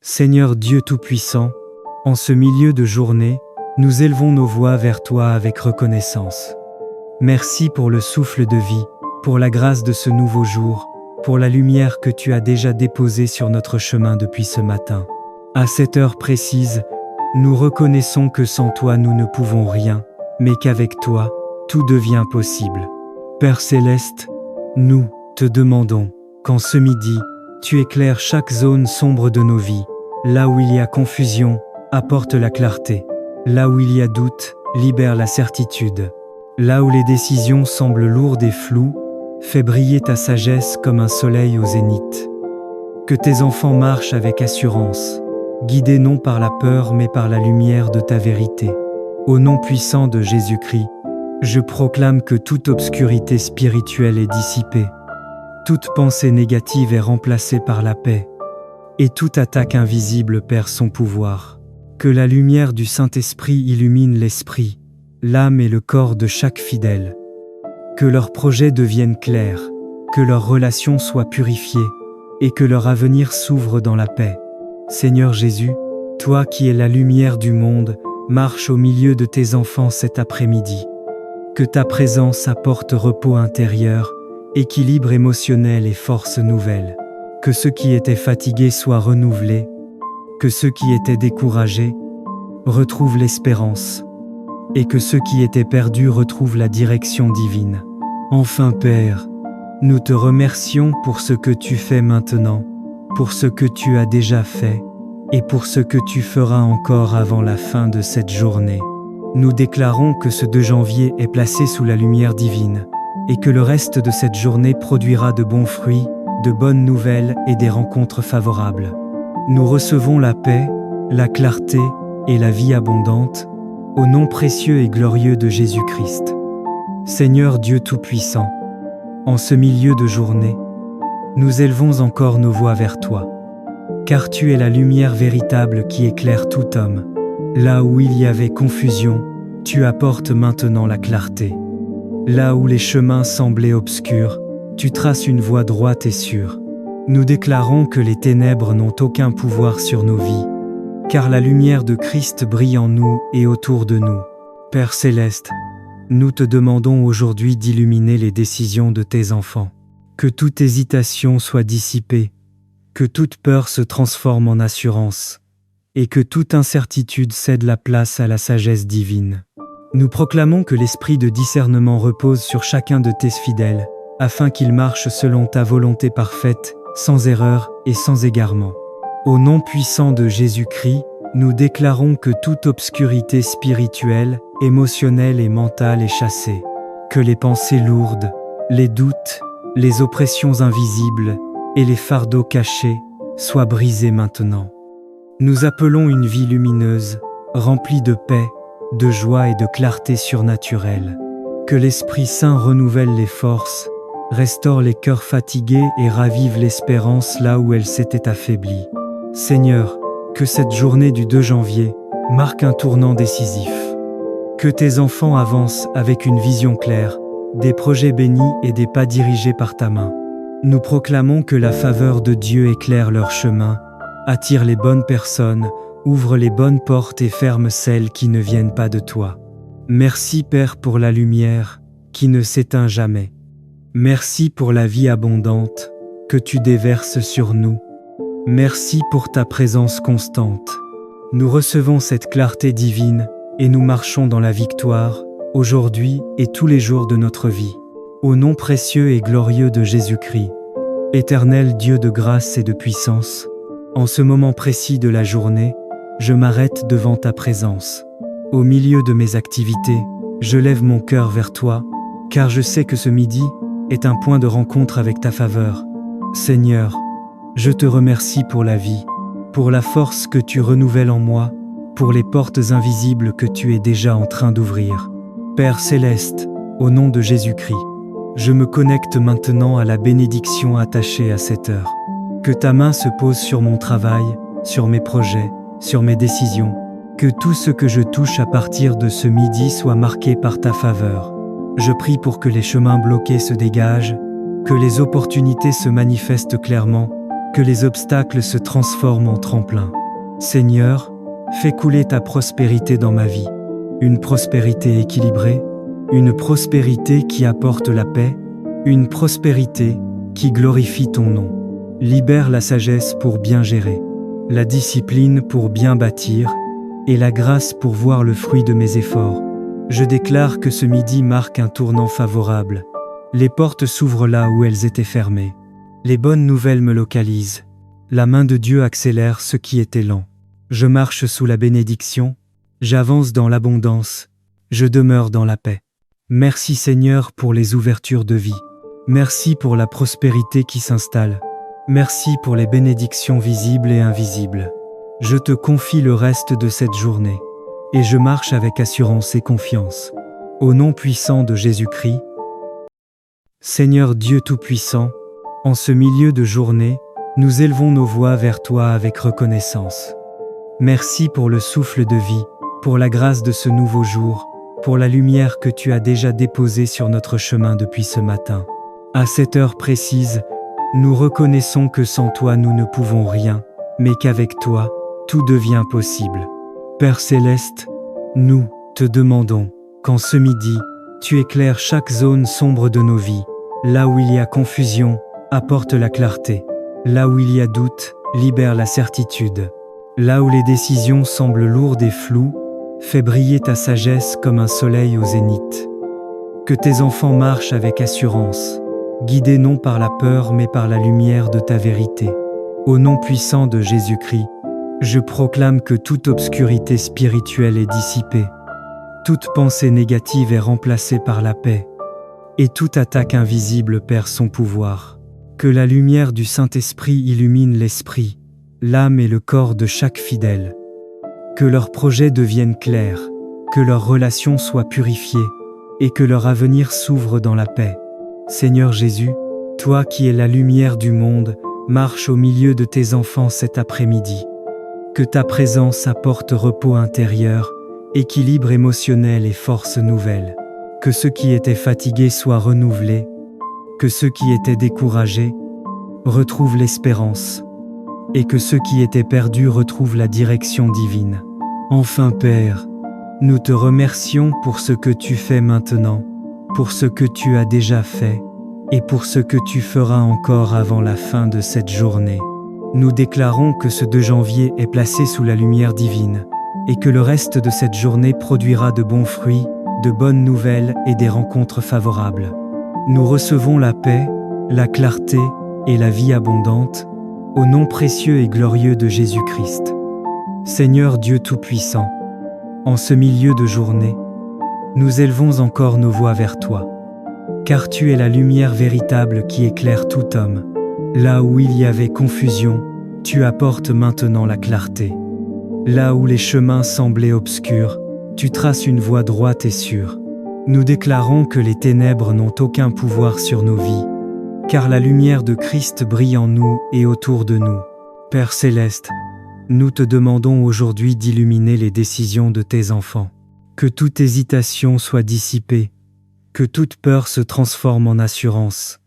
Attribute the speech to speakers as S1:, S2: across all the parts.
S1: Seigneur Dieu Tout-Puissant, en ce milieu de journée, nous élevons nos voix vers toi avec reconnaissance. Merci pour le souffle de vie, pour la grâce de ce nouveau jour, pour la lumière que tu as déjà déposée sur notre chemin depuis ce matin. À cette heure précise, nous reconnaissons que sans toi nous ne pouvons rien, mais qu'avec toi, tout devient possible. Père Céleste, nous te demandons qu'en ce midi, tu éclaires chaque zone sombre de nos vies. Là où il y a confusion, apporte la clarté. Là où il y a doute, libère la certitude. Là où les décisions semblent lourdes et floues, fais briller ta sagesse comme un soleil au zénith. Que tes enfants marchent avec assurance, guidés non par la peur mais par la lumière de ta vérité. Au nom puissant de Jésus-Christ, je proclame que toute obscurité spirituelle est dissipée. Toute pensée négative est remplacée par la paix, et toute attaque invisible perd son pouvoir. Que la lumière du Saint-Esprit illumine l'esprit, l'âme et le corps de chaque fidèle. Que leurs projets deviennent clairs, que leurs relations soient purifiées, et que leur avenir s'ouvre dans la paix. Seigneur Jésus, toi qui es la lumière du monde, marche au milieu de tes enfants cet après-midi. Que ta présence apporte repos intérieur, équilibre émotionnel et force nouvelle. Que ceux qui étaient fatigués soient renouvelés, que ceux qui étaient découragés retrouvent l'espérance, et que ceux qui étaient perdus retrouvent la direction divine. Enfin Père, nous te remercions pour ce que tu fais maintenant, pour ce que tu as déjà fait, et pour ce que tu feras encore avant la fin de cette journée. Nous déclarons que ce 2 janvier est placé sous la lumière divine, et que le reste de cette journée produira de bons fruits, de bonnes nouvelles et des rencontres favorables. Nous recevons la paix, la clarté et la vie abondante, au nom précieux et glorieux de Jésus-Christ. Seigneur Dieu Tout-Puissant, en ce milieu de journée, nous élevons encore nos voix vers toi, car tu es la lumière véritable qui éclaire tout homme. Là où il y avait confusion, tu apportes maintenant la clarté. Là où les chemins semblaient obscurs, tu traces une voie droite et sûre. Nous déclarons que les ténèbres n'ont aucun pouvoir sur nos vies, car la lumière de Christ brille en nous et autour de nous. Père Céleste, nous te demandons aujourd'hui d'illuminer les décisions de tes enfants. Que toute hésitation soit dissipée, que toute peur se transforme en assurance, et que toute incertitude cède la place à la sagesse divine. Nous proclamons que l'esprit de discernement repose sur chacun de tes fidèles, afin qu'ils marchent selon ta volonté parfaite, sans erreur et sans égarement. Au nom puissant de Jésus-Christ, nous déclarons que toute obscurité spirituelle, émotionnelle et mentale est chassée. Que les pensées lourdes, les doutes, les oppressions invisibles et les fardeaux cachés soient brisés maintenant. Nous appelons une vie lumineuse, remplie de paix, de joie et de clarté surnaturelle. Que l'Esprit Saint renouvelle les forces, restaure les cœurs fatigués et ravive l'espérance là où elle s'était affaiblie. Seigneur, que cette journée du 2 janvier marque un tournant décisif. Que tes enfants avancent avec une vision claire, des projets bénis et des pas dirigés par ta main. Nous proclamons que la faveur de Dieu éclaire leur chemin, attire les bonnes personnes, ouvre les bonnes portes et ferme celles qui ne viennent pas de toi. Merci Père pour la lumière qui ne s'éteint jamais. Merci pour la vie abondante que tu déverses sur nous. Merci pour ta présence constante. Nous recevons cette clarté divine et nous marchons dans la victoire, aujourd'hui et tous les jours de notre vie. Au nom précieux et glorieux de Jésus-Christ, éternel Dieu de grâce et de puissance, en ce moment précis de la journée, je m'arrête devant ta présence. Au milieu de mes activités, je lève mon cœur vers toi, car je sais que ce midi est un point de rencontre avec ta faveur. Seigneur, je te remercie pour la vie, pour la force que tu renouvelles en moi, pour les portes invisibles que tu es déjà en train d'ouvrir. Père Céleste, au nom de Jésus-Christ, je me connecte maintenant à la bénédiction attachée à cette heure. Que ta main se pose sur mon travail, sur mes projets, sur mes décisions. Que tout ce que je touche à partir de ce midi soit marqué par ta faveur. Je prie pour que les chemins bloqués se dégagent, que les opportunités se manifestent clairement, que les obstacles se transforment en tremplin. Seigneur, fais couler ta prospérité dans ma vie. Une prospérité équilibrée, une prospérité qui apporte la paix, une prospérité qui glorifie ton nom. Libère la sagesse pour bien gérer, la discipline pour bien bâtir, et la grâce pour voir le fruit de mes efforts. Je déclare que ce midi marque un tournant favorable. Les portes s'ouvrent là où elles étaient fermées. Les bonnes nouvelles me localisent. La main de Dieu accélère ce qui était lent. Je marche sous la bénédiction, j'avance dans l'abondance, je demeure dans la paix. Merci Seigneur pour les ouvertures de vie. Merci pour la prospérité qui s'installe. Merci pour les bénédictions visibles et invisibles. Je te confie le reste de cette journée, et je marche avec assurance et confiance. Au nom puissant de Jésus-Christ, Seigneur Dieu Tout-Puissant, en ce milieu de journée, nous élevons nos voix vers toi avec reconnaissance. Merci pour le souffle de vie, pour la grâce de ce nouveau jour, pour la lumière que tu as déjà déposée sur notre chemin depuis ce matin. À cette heure précise, nous reconnaissons que sans toi nous ne pouvons rien, mais qu'avec toi, tout devient possible. Père Céleste, nous te demandons qu'en ce midi, tu éclaires chaque zone sombre de nos vies. Là où il y a confusion, apporte la clarté. Là où il y a doute, libère la certitude. Là où les décisions semblent lourdes et floues, fais briller ta sagesse comme un soleil au zénith. Que tes enfants marchent avec assurance, guidés non par la peur mais par la lumière de ta vérité. Au nom puissant de Jésus-Christ, je proclame que toute obscurité spirituelle est dissipée, toute pensée négative est remplacée par la paix, et toute attaque invisible perd son pouvoir. Que la lumière du Saint-Esprit illumine l'esprit, l'âme et le corps de chaque fidèle. Que leurs projets deviennent clairs, que leurs relations soient purifiées, et que leur avenir s'ouvre dans la paix. Seigneur Jésus, toi qui es la lumière du monde, marche au milieu de tes enfants cet après-midi. Que ta présence apporte repos intérieur, équilibre émotionnel et force nouvelle. Que ceux qui étaient fatigués soient renouvelés, que ceux qui étaient découragés retrouvent l'espérance, et que ceux qui étaient perdus retrouvent la direction divine. Enfin Père, nous te remercions pour ce que tu fais maintenant, pour ce que tu as déjà fait, et pour ce que tu feras encore avant la fin de cette journée. Nous déclarons que ce 2 janvier est placé sous la lumière divine, et que le reste de cette journée produira de bons fruits, de bonnes nouvelles et des rencontres favorables. Nous recevons la paix, la clarté et la vie abondante, au nom précieux et glorieux de Jésus-Christ. Seigneur Dieu Tout-Puissant, en ce milieu de journée, nous élevons encore nos voix vers toi, car tu es la lumière véritable qui éclaire tout homme. Là où il y avait confusion, tu apportes maintenant la clarté. Là où les chemins semblaient obscurs, tu traces une voie droite et sûre. Nous déclarons que les ténèbres n'ont aucun pouvoir sur nos vies, car la lumière de Christ brille en nous et autour de nous. Père Céleste, nous te demandons aujourd'hui d'illuminer les décisions de tes enfants. Que toute hésitation soit dissipée, que toute peur se transforme en assurance,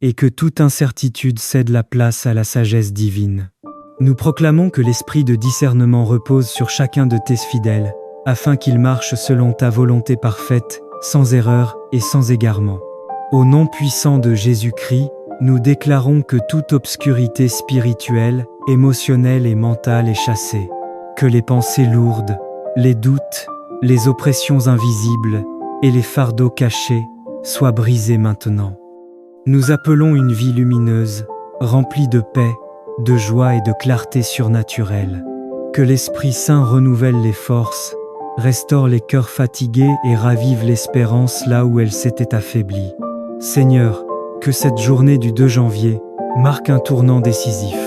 S1: et que toute incertitude cède la place à la sagesse divine. Nous proclamons que l'esprit de discernement repose sur chacun de tes fidèles, afin qu'ils marchent selon ta volonté parfaite, sans erreur et sans égarement. Au nom puissant de Jésus-Christ, nous déclarons que toute obscurité spirituelle, émotionnelle et mentale est chassée. Que les pensées lourdes, les doutes, les oppressions invisibles et les fardeaux cachés soient brisés maintenant. Nous appelons une vie lumineuse, remplie de paix, de joie et de clarté surnaturelle. Que l'Esprit Saint renouvelle les forces, restaure les cœurs fatigués et ravive l'espérance là où elle s'était affaiblie. Seigneur, que cette journée du 2 janvier marque un tournant décisif.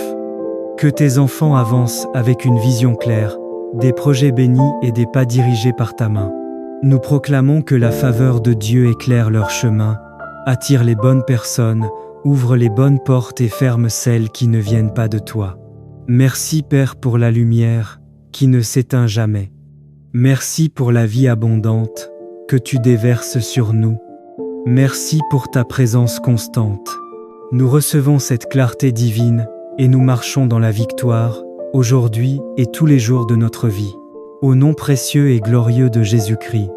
S1: Que tes enfants avancent avec une vision claire, des projets bénis et des pas dirigés par ta main. Nous proclamons que la faveur de Dieu éclaire leur chemin, attire les bonnes personnes, ouvre les bonnes portes et ferme celles qui ne viennent pas de toi. Merci Père pour la lumière qui ne s'éteint jamais. Merci pour la vie abondante que tu déverses sur nous. Merci pour ta présence constante. Nous recevons cette clarté divine, et nous marchons dans la victoire, aujourd'hui et tous les jours de notre vie. Au nom précieux et glorieux de Jésus-Christ.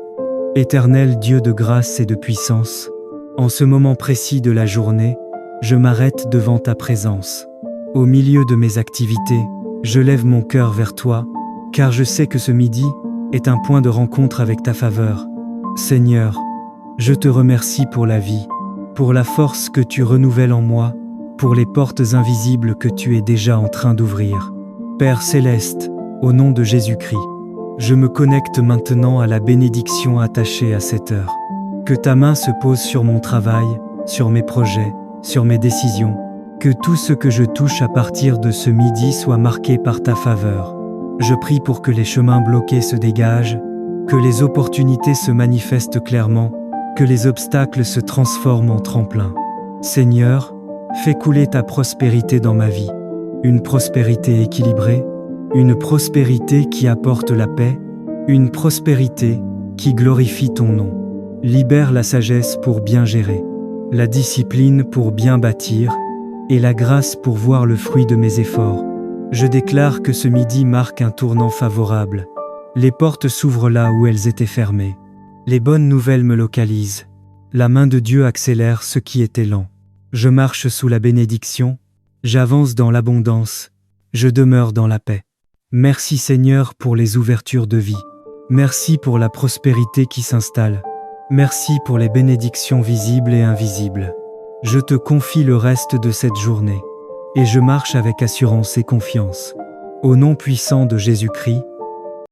S1: Éternel Dieu de grâce et de puissance, en ce moment précis de la journée, je m'arrête devant ta présence. Au milieu de mes activités, je lève mon cœur vers toi, car je sais que ce midi est un point de rencontre avec ta faveur. Seigneur, je te remercie pour la vie, pour la force que tu renouvelles en moi, pour les portes invisibles que tu es déjà en train d'ouvrir. Père céleste, au nom de Jésus-Christ, je me connecte maintenant à la bénédiction attachée à cette heure. Que ta main se pose sur mon travail, sur mes projets, sur mes décisions. Que tout ce que je touche à partir de ce midi soit marqué par ta faveur. Je prie pour que les chemins bloqués se dégagent, que les opportunités se manifestent clairement, que les obstacles se transforment en tremplin. Seigneur, fais couler ta prospérité dans ma vie. Une prospérité équilibrée, une prospérité qui apporte la paix, une prospérité qui glorifie ton nom. Libère la sagesse pour bien gérer, la discipline pour bien bâtir, et la grâce pour voir le fruit de mes efforts. Je déclare que ce midi marque un tournant favorable. Les portes s'ouvrent là où elles étaient fermées. Les bonnes nouvelles me localisent. La main de Dieu accélère ce qui était lent. Je marche sous la bénédiction, j'avance dans l'abondance, je demeure dans la paix. Merci Seigneur pour les ouvertures de vie. Merci pour la prospérité qui s'installe. Merci pour les bénédictions visibles et invisibles. Je te confie le reste de cette journée, et je marche avec assurance et confiance. Au nom puissant de Jésus-Christ,